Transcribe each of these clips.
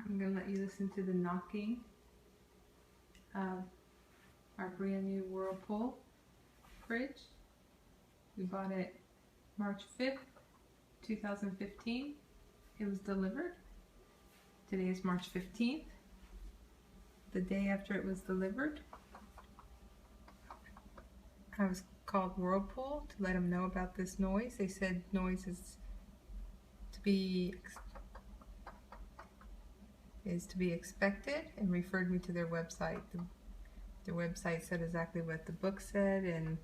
I'm going to let you listen to the knocking of our brand new Whirlpool fridge. We bought it March 5th, 2015. It was delivered. Today is March 15th, the day after it was delivered. I was called Whirlpool to let them know about this noise. They said noise is to be expected and referred me to their website. Their website said exactly what the book said and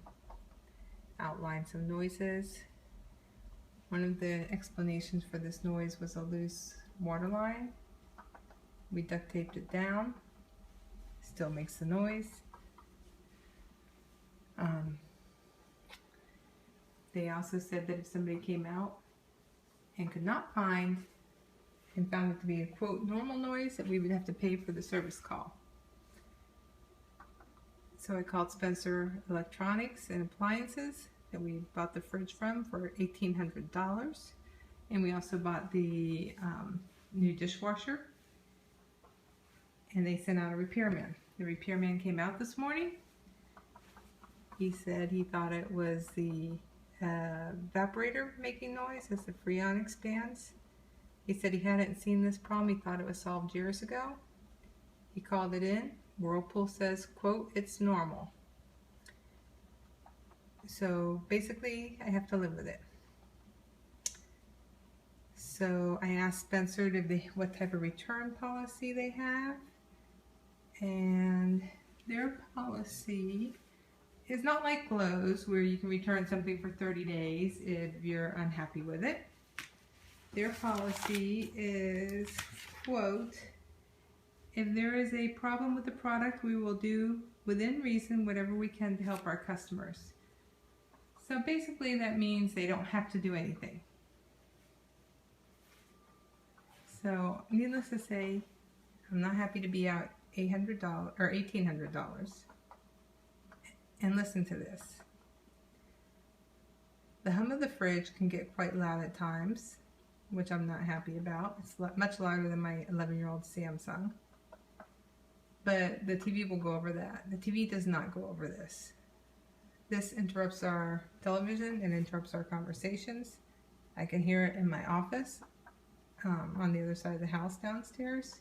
outlined some noises. One of the explanations for this noise was a loose water line. We duct taped it down. Still makes the noise. They also said that if somebody came out and could not find and found it to be a quote normal noise, that we would have to pay for the service call. So I called Spencer Electronics and Appliances that we bought the fridge from for $1,800, and we also bought the new dishwasher, and they sent out a repairman. The repairman came out this morning. He said he thought it was the evaporator making noise as the Freon expands. He said he hadn't seen this problem. He thought it was solved years ago. He called it in. Whirlpool says, quote, it's normal. So basically, I have to live with it. So I asked Spencer what type of return policy they have. And their policy is not like Lowe's, where you can return something for 30 days if you're unhappy with it. Their policy is, quote, if there is a problem with the product, we will do within reason whatever we can to help our customers. So basically that means they don't have to do anything. So needless to say, I'm not happy to be out $800 or $1,800. And listen to this. The hum of the fridge can get quite loud at times, which I'm not happy about. It's much louder than my 11-year-old Samsung. But the TV will go over that. The TV does not go over this. This interrupts our television and interrupts our conversations. I can hear it in my office, on the other side of the house downstairs.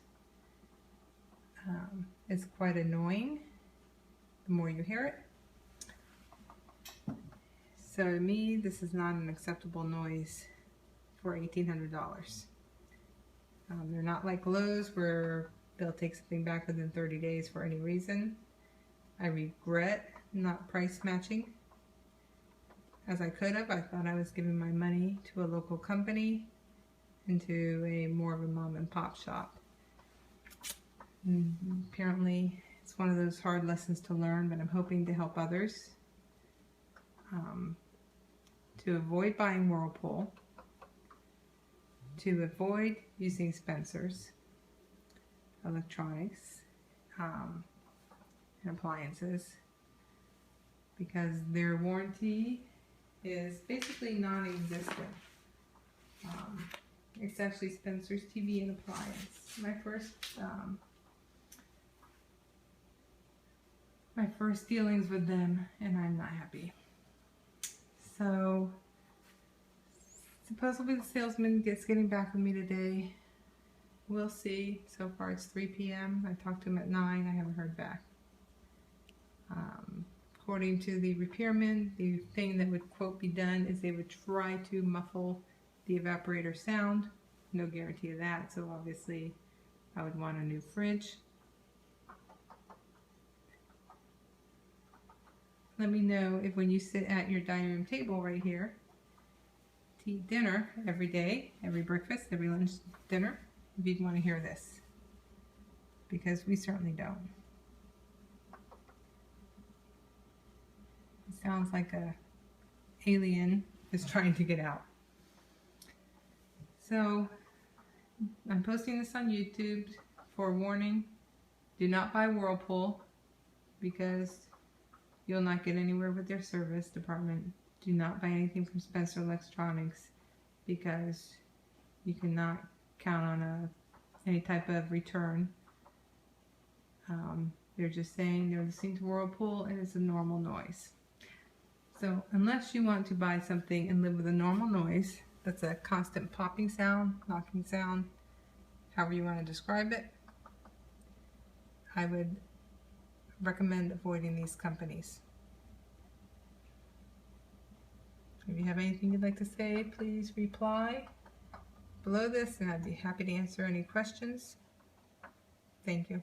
It's quite annoying the more you hear it. So to me, this is not an acceptable noise for $1,800. They're not like Lowe's, where they'll take something back within 30 days for any reason. I regret not price matching as I could have. I thought I was giving my money to a local company and to a more of a mom and pop shop. Apparently it's one of those hard lessons to learn, but I'm hoping to help others to avoid buying Whirlpool, to avoid using Spencer's Electronics and Appliances, because their warranty is basically non-existent. It's actually Spencer's TV and Appliance. My first dealings with them, and I'm not happy. So supposedly the salesman gets getting back with me today. We'll see. So far it's 3 p.m. I talked to him at 9. I haven't heard back. According to the repairman, the thing that would, quote, be done is they would try to muffle the evaporator sound. No guarantee of that, so obviously I would want a new fridge. Let me know if when you sit at your dining room table right here to eat dinner every day, every breakfast, every lunch, dinner, if you'd want to hear this, because we certainly don't. It sounds like a alien is trying to get out. So I'm posting this on YouTube for a warning. Do not buy Whirlpool, because you'll not get anywhere with their service department. Do not buy anything from Spencer Electronics, because you cannot count on any type of return. They're just saying they're listening to Whirlpool and it's a normal noise. So unless you want to buy something and live with a normal noise, that's a constant popping sound, knocking sound, however you want to describe it, I would recommend avoiding these companies. If you have anything you'd like to say, please reply below this and I'd be happy to answer any questions. Thank you.